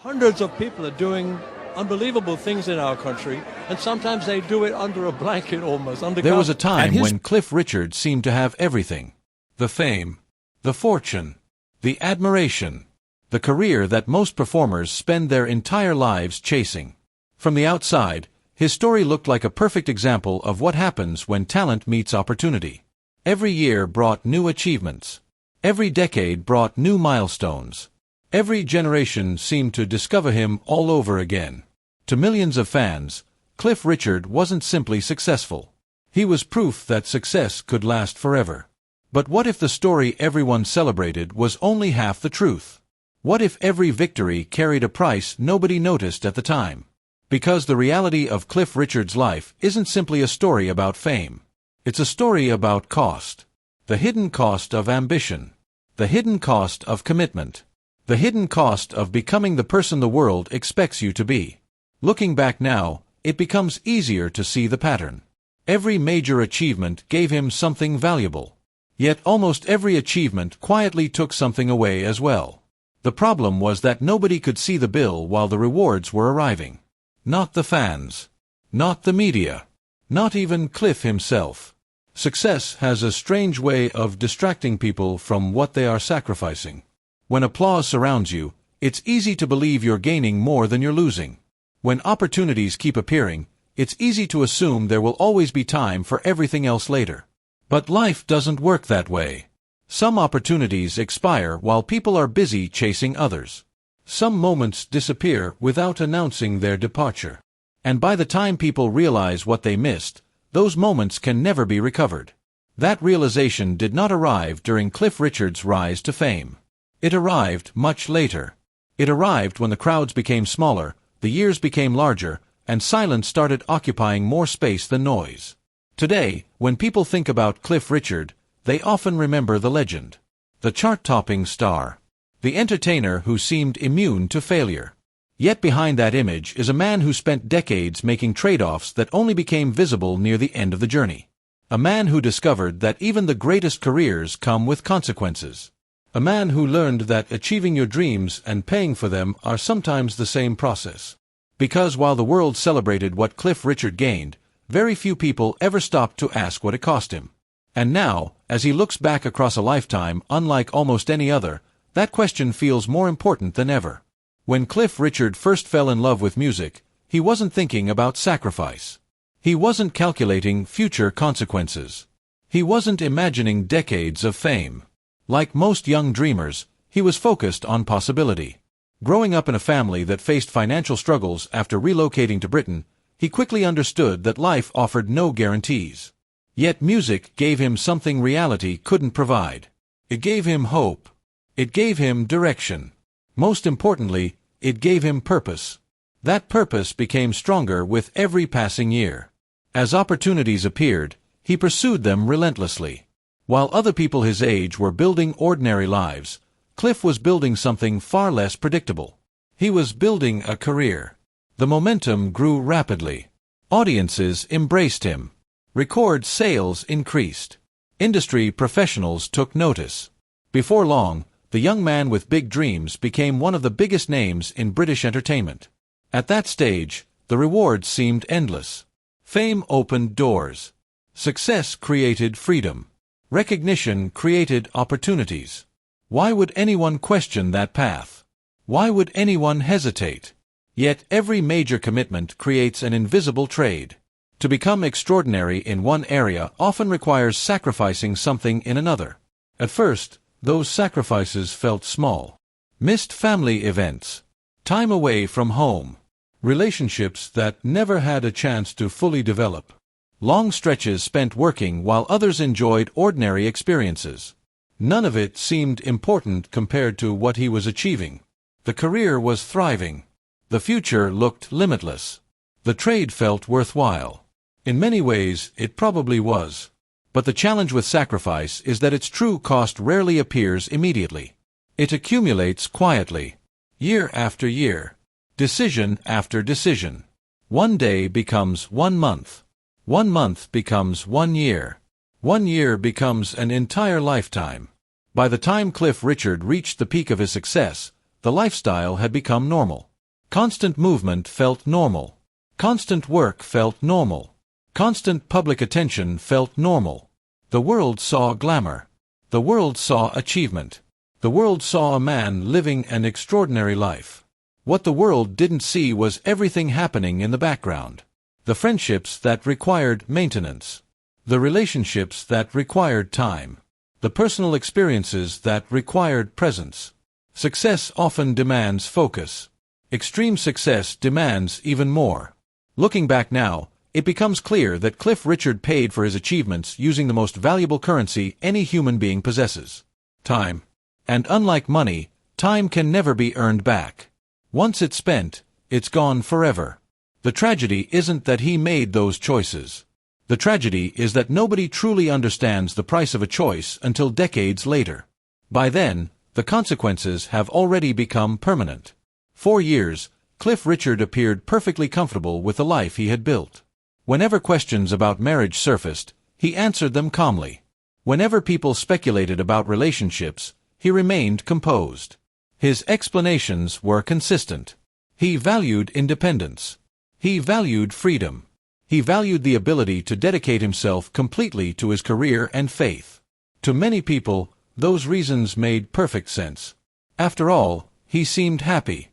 Hundreds of people are doing unbelievable things in our country, and sometimes they do it under a blanket almost. There was a time when Cliff Richard seemed to have everything. The fame, the fortune, the admiration, the career that most performers spend their entire lives chasing. From the outside, his story looked like a perfect example of what happens when talent meets opportunity. Every year brought new achievements. Every decade brought new milestones. Every generation seemed to discover him all over again. To millions of fans, Cliff Richard wasn't simply successful. He was proof that success could last forever. But what if the story everyone celebrated was only half the truth? What if every victory carried a price nobody noticed at the time? Because the reality of Cliff Richard's life isn't simply a story about fame. It's a story about cost. The hidden cost of ambition. The hidden cost of commitment. The hidden cost of becoming the person the world expects you to be. Looking back now, it becomes easier to see the pattern. Every major achievement gave him something valuable. Yet almost every achievement quietly took something away as well. The problem was that nobody could see the bill while the rewards were arriving. Not the fans. Not the media. Not even Cliff himself. Success has a strange way of distracting people from what they are sacrificing. When applause surrounds you, it's easy to believe you're gaining more than you're losing. When opportunities keep appearing, it's easy to assume there will always be time for everything else later. But life doesn't work that way. Some opportunities expire while people are busy chasing others. Some moments disappear without announcing their departure. And by the time people realize what they missed, those moments can never be recovered. That realization did not arrive during Cliff Richard's rise to fame. It arrived much later. It arrived when the crowds became smaller, the years became larger, and silence started occupying more space than noise. Today, when people think about Cliff Richard, they often remember the legend. The chart-topping star. The entertainer who seemed immune to failure. Yet behind that image is a man who spent decades making trade-offs that only became visible near the end of the journey. A man who discovered that even the greatest careers come with consequences. A man who learned that achieving your dreams and paying for them are sometimes the same process. Because while the world celebrated what Cliff Richard gained, very few people ever stopped to ask what it cost him. And now, as he looks back across a lifetime unlike almost any other, that question feels more important than ever. When Cliff Richard first fell in love with music, he wasn't thinking about sacrifice. He wasn't calculating future consequences. He wasn't imagining decades of fame. Like most young dreamers, he was focused on possibility. Growing up in a family that faced financial struggles after relocating to Britain, he quickly understood that life offered no guarantees. Yet music gave him something reality couldn't provide. It gave him hope. It gave him direction. Most importantly, it gave him purpose. That purpose became stronger with every passing year. As opportunities appeared, he pursued them relentlessly. While other people his age were building ordinary lives, Cliff was building something far less predictable. He was building a career. The momentum grew rapidly. Audiences embraced him. Record sales increased. Industry professionals took notice. Before long, the young man with big dreams became one of the biggest names in British entertainment. At that stage, the rewards seemed endless. Fame opened doors. Success created freedom. Recognition created opportunities. Why would anyone question that path? Why would anyone hesitate? Yet every major commitment creates an invisible trade. To become extraordinary in one area often requires sacrificing something in another. At first, those sacrifices felt small. Missed family events. Time away from home. Relationships that never had a chance to fully develop. Long stretches spent working while others enjoyed ordinary experiences. None of it seemed important compared to what he was achieving. The career was thriving. The future looked limitless. The trade felt worthwhile. In many ways, it probably was. But the challenge with sacrifice is that its true cost rarely appears immediately. It accumulates quietly. Year after year. Decision after decision. One day becomes 1 month. 1 month becomes 1 year. 1 year becomes an entire lifetime. By the time Cliff Richard reached the peak of his success, the lifestyle had become normal. Constant movement felt normal. Constant work felt normal. Constant public attention felt normal. The world saw glamour. The world saw achievement. The world saw a man living an extraordinary life. What the world didn't see was everything happening in the background. The friendships that required maintenance. The relationships that required time. The personal experiences that required presence. Success often demands focus. Extreme success demands even more. Looking back now, it becomes clear that Cliff Richard paid for his achievements using the most valuable currency any human being possesses: time. And unlike money, time can never be earned back. Once it's spent, it's gone forever. The tragedy isn't that he made those choices. The tragedy is that nobody truly understands the price of a choice until decades later. By then, the consequences have already become permanent. For years, Cliff Richard appeared perfectly comfortable with the life he had built. Whenever questions about marriage surfaced, he answered them calmly. Whenever people speculated about relationships, he remained composed. His explanations were consistent. He valued independence. He valued freedom. He valued the ability to dedicate himself completely to his career and faith. To many people, those reasons made perfect sense. After all, he seemed happy.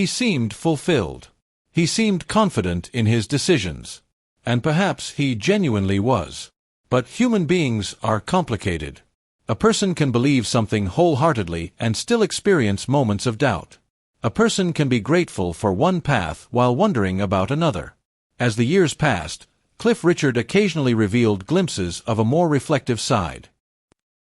He seemed fulfilled. He seemed confident in his decisions. And perhaps he genuinely was. But human beings are complicated. A person can believe something wholeheartedly and still experience moments of doubt. A person can be grateful for one path while wondering about another. As the years passed, Cliff Richard occasionally revealed glimpses of a more reflective side.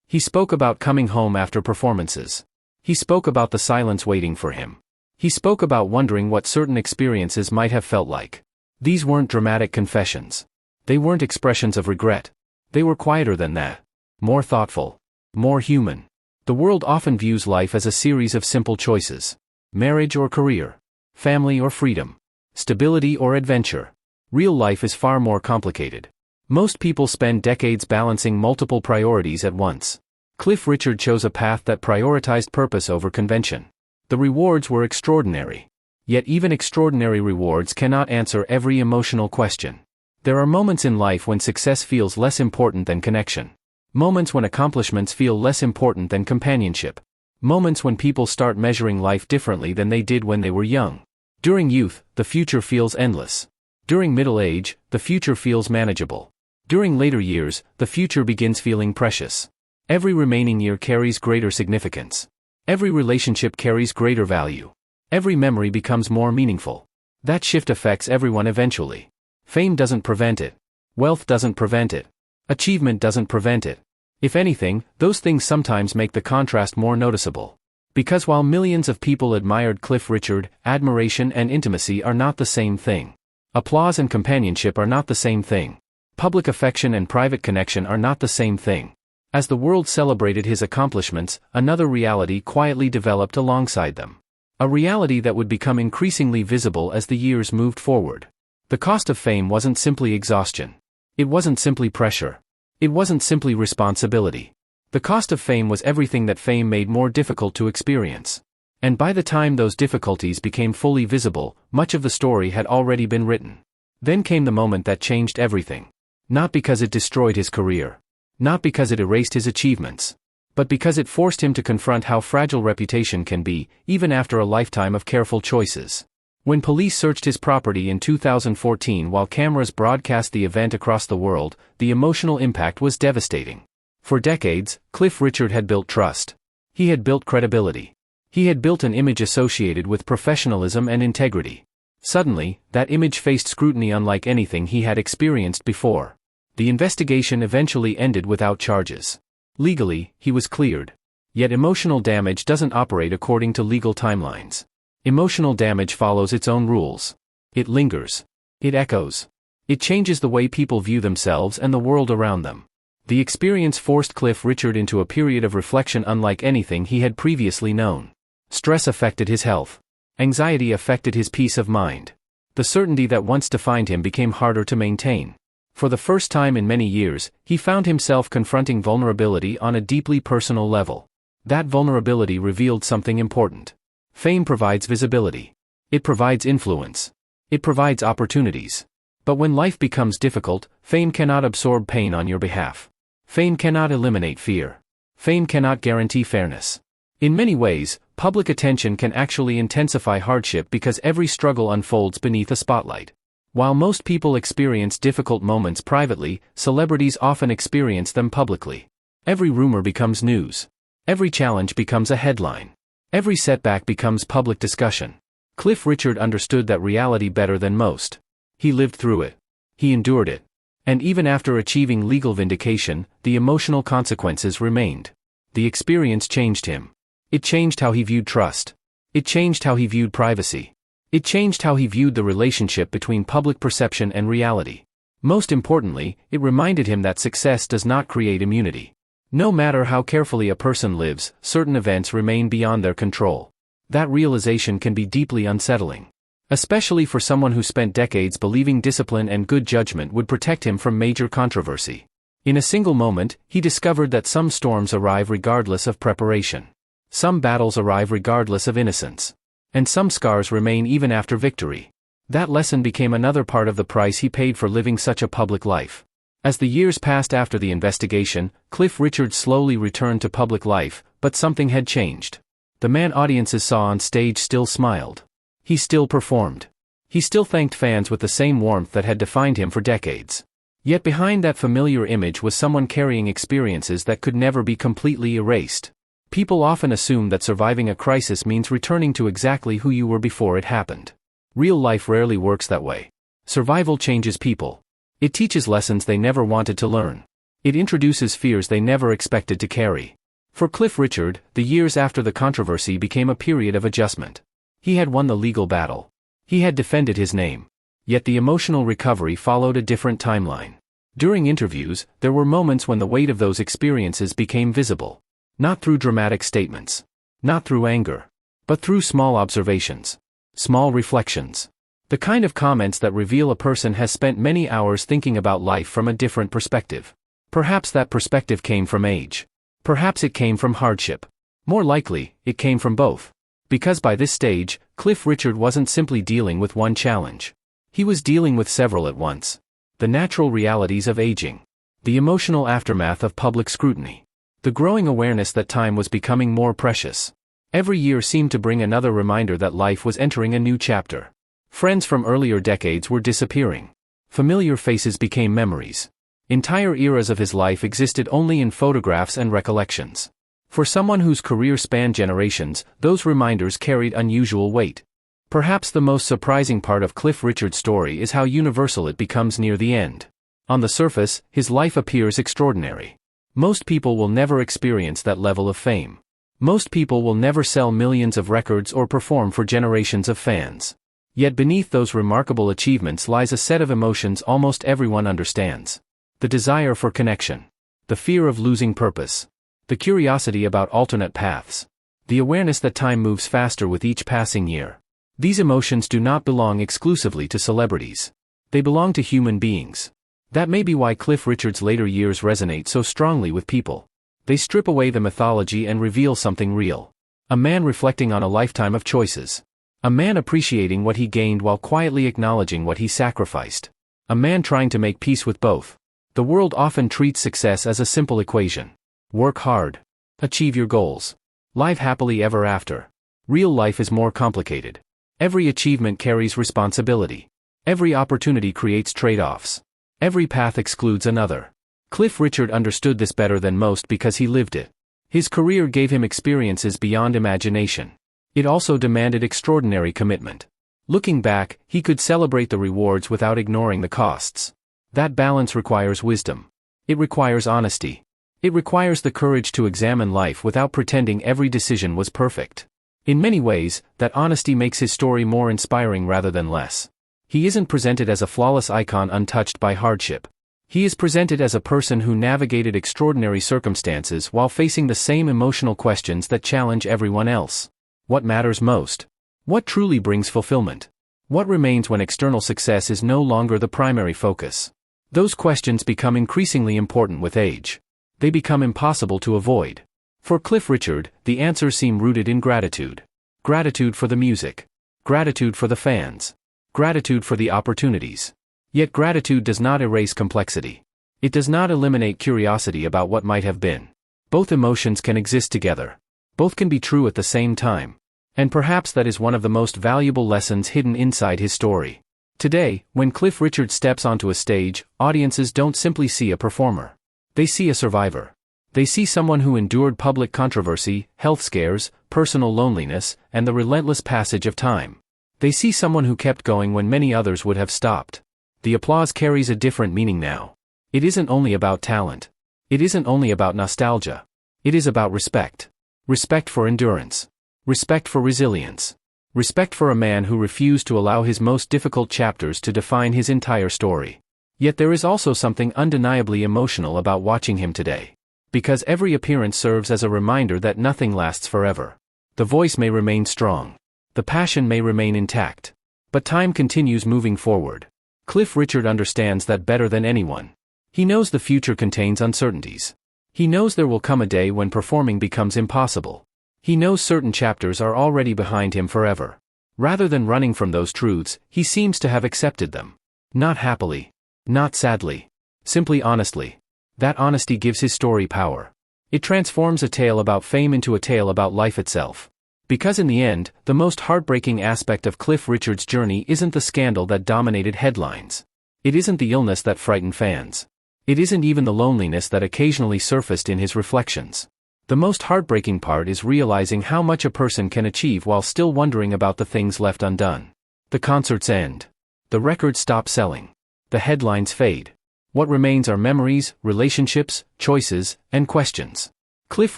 He spoke about coming home after performances. He spoke about the silence waiting for him. He spoke about wondering what certain experiences might have felt like. These weren't dramatic confessions. They weren't expressions of regret. They were quieter than that. More thoughtful. More human. The world often views life as a series of simple choices. Marriage or career. Family or freedom. Stability or adventure. Real life is far more complicated. Most people spend decades balancing multiple priorities at once. Cliff Richard chose a path that prioritized purpose over convention. The rewards were extraordinary. Yet even extraordinary rewards cannot answer every emotional question. There are moments in life when success feels less important than connection. Moments when accomplishments feel less important than companionship. Moments when people start measuring life differently than they did when they were young. During youth, the future feels endless. During middle age, the future feels manageable. During later years, the future begins feeling precious. Every remaining year carries greater significance. Every relationship carries greater value. Every memory becomes more meaningful. That shift affects everyone eventually. Fame doesn't prevent it. Wealth doesn't prevent it. Achievement doesn't prevent it. If anything, those things sometimes make the contrast more noticeable. Because while millions of people admired Cliff Richard, admiration and intimacy are not the same thing. Applause and companionship are not the same thing. Public affection and private connection are not the same thing. As the world celebrated his accomplishments, another reality quietly developed alongside them. A reality that would become increasingly visible as the years moved forward. The cost of fame wasn't simply exhaustion. It wasn't simply pressure. It wasn't simply responsibility. The cost of fame was everything that fame made more difficult to experience. And by the time those difficulties became fully visible, much of the story had already been written. Then came the moment that changed everything. Not because it destroyed his career. Not because it erased his achievements. But because it forced him to confront how fragile reputation can be, even after a lifetime of careful choices. When police searched his property in 2014 while cameras broadcast the event across the world, the emotional impact was devastating. For decades, Cliff Richard had built trust. He had built credibility. He had built an image associated with professionalism and integrity. Suddenly, that image faced scrutiny unlike anything he had experienced before. The investigation eventually ended without charges. Legally, he was cleared. Yet emotional damage doesn't operate according to legal timelines. Emotional damage follows its own rules. It lingers. It echoes. It changes the way people view themselves and the world around them. The experience forced Cliff Richard into a period of reflection unlike anything he had previously known. Stress affected his health. Anxiety affected his peace of mind. The certainty that once defined him became harder to maintain. For the first time in many years, he found himself confronting vulnerability on a deeply personal level. That vulnerability revealed something important. Fame provides visibility. It provides influence. It provides opportunities. But when life becomes difficult, fame cannot absorb pain on your behalf. Fame cannot eliminate fear. Fame cannot guarantee fairness. In many ways, public attention can actually intensify hardship because every struggle unfolds beneath a spotlight. While most people experience difficult moments privately, celebrities often experience them publicly. Every rumor becomes news. Every challenge becomes a headline. Every setback becomes public discussion. Cliff Richard understood that reality better than most. He lived through it. He endured it. And even after achieving legal vindication, the emotional consequences remained. The experience changed him. It changed how he viewed trust. It changed how he viewed privacy. It changed how he viewed the relationship between public perception and reality. Most importantly, it reminded him that success does not create immunity. No matter how carefully a person lives, certain events remain beyond their control. That realization can be deeply unsettling. Especially for someone who spent decades believing discipline and good judgment would protect him from major controversy. In a single moment, he discovered that some storms arrive regardless of preparation. Some battles arrive regardless of innocence. And some scars remain even after victory. That lesson became another part of the price he paid for living such a public life. As the years passed after the investigation, Cliff Richard slowly returned to public life, but something had changed. The man audiences saw on stage still smiled. He still performed. He still thanked fans with the same warmth that had defined him for decades. Yet behind that familiar image was someone carrying experiences that could never be completely erased. People often assume that surviving a crisis means returning to exactly who you were before it happened. Real life rarely works that way. Survival changes people. It teaches lessons they never wanted to learn. It introduces fears they never expected to carry. For Cliff Richard, the years after the controversy became a period of adjustment. He had won the legal battle. He had defended his name. Yet the emotional recovery followed a different timeline. During interviews, there were moments when the weight of those experiences became visible. Not through dramatic statements. Not through anger. But through small observations. Small reflections. The kind of comments that reveal a person has spent many hours thinking about life from a different perspective. Perhaps that perspective came from age. Perhaps it came from hardship. More likely, it came from both. Because by this stage, Cliff Richard wasn't simply dealing with one challenge. He was dealing with several at once. The natural realities of aging. The emotional aftermath of public scrutiny. The growing awareness that time was becoming more precious. Every year seemed to bring another reminder that life was entering a new chapter. Friends from earlier decades were disappearing. Familiar faces became memories. Entire eras of his life existed only in photographs and recollections. For someone whose career spanned generations, those reminders carried unusual weight. Perhaps the most surprising part of Cliff Richard's story is how universal it becomes near the end. On the surface, his life appears extraordinary. Most people will never experience that level of fame. Most people will never sell millions of records or perform for generations of fans. Yet beneath those remarkable achievements lies a set of emotions almost everyone understands. The desire for connection. The fear of losing purpose. The curiosity about alternate paths. The awareness that time moves faster with each passing year. These emotions do not belong exclusively to celebrities. They belong to human beings. That may be why Cliff Richard's later years resonate so strongly with people. They strip away the mythology and reveal something real. A man reflecting on a lifetime of choices. A man appreciating what he gained while quietly acknowledging what he sacrificed. A man trying to make peace with both. The world often treats success as a simple equation. Work hard. Achieve your goals. Live happily ever after. Real life is more complicated. Every achievement carries responsibility. Every opportunity creates trade-offs. Every path excludes another. Cliff Richard understood this better than most because he lived it. His career gave him experiences beyond imagination. It also demanded extraordinary commitment. Looking back, he could celebrate the rewards without ignoring the costs. That balance requires wisdom. It requires honesty. It requires the courage to examine life without pretending every decision was perfect. In many ways, that honesty makes his story more inspiring rather than less. He isn't presented as a flawless icon untouched by hardship. He is presented as a person who navigated extraordinary circumstances while facing the same emotional questions that challenge everyone else. What matters most? What truly brings fulfillment? What remains when external success is no longer the primary focus? Those questions become increasingly important with age. They become impossible to avoid. For Cliff Richard, the answers seem rooted in gratitude. Gratitude for the music. gratitude for the fans, gratitude for the opportunities. Yet gratitude does not erase complexity. It does not eliminate curiosity about what might have been. Both emotions can exist together. Both can be true at the same time. And perhaps that is one of the most valuable lessons hidden inside his story. Today, when Cliff Richard steps onto a stage, audiences don't simply see a performer. They see a survivor. They see someone who endured public controversy, health scares, personal loneliness, and the relentless passage of time. They see someone who kept going when many others would have stopped. The applause carries a different meaning now. It isn't only about talent. It isn't only about nostalgia. It is about respect. Respect for endurance. Respect for resilience. Respect for a man who refused to allow his most difficult chapters to define his entire story. Yet there is also something undeniably emotional about watching him today. Because every appearance serves as a reminder that nothing lasts forever. The voice may remain strong. The passion may remain intact. But time continues moving forward. Cliff Richard understands that better than anyone. He knows the future contains uncertainties. He knows there will come a day when performing becomes impossible. He knows certain chapters are already behind him forever. Rather than running from those truths, he seems to have accepted them. Not happily. Not sadly. Simply honestly. That honesty gives his story power. It transforms a tale about fame into a tale about life itself. Because in the end, the most heartbreaking aspect of Cliff Richard's journey isn't the scandal that dominated headlines. It isn't the illness that frightened fans. It isn't even the loneliness that occasionally surfaced in his reflections. The most heartbreaking part is realizing how much a person can achieve while still wondering about the things left undone. The concerts end. The records stop selling. The headlines fade. What remains are memories, relationships, choices, and questions. Cliff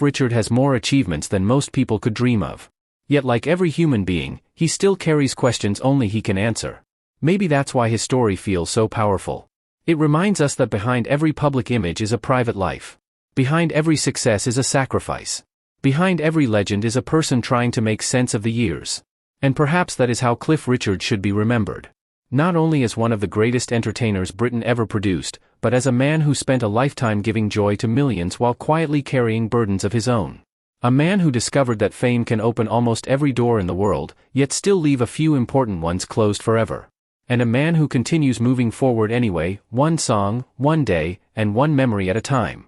Richard has more achievements than most people could dream of. Yet like every human being, he still carries questions only he can answer. Maybe that's why his story feels so powerful. It reminds us that behind every public image is a private life. Behind every success is a sacrifice. Behind every legend is a person trying to make sense of the years. And perhaps that is how Cliff Richard should be remembered. Not only as one of the greatest entertainers Britain ever produced, but as a man who spent a lifetime giving joy to millions while quietly carrying burdens of his own. A man who discovered that fame can open almost every door in the world, yet still leave a few important ones closed forever. And a man who continues moving forward anyway, one song, one day, and one memory at a time.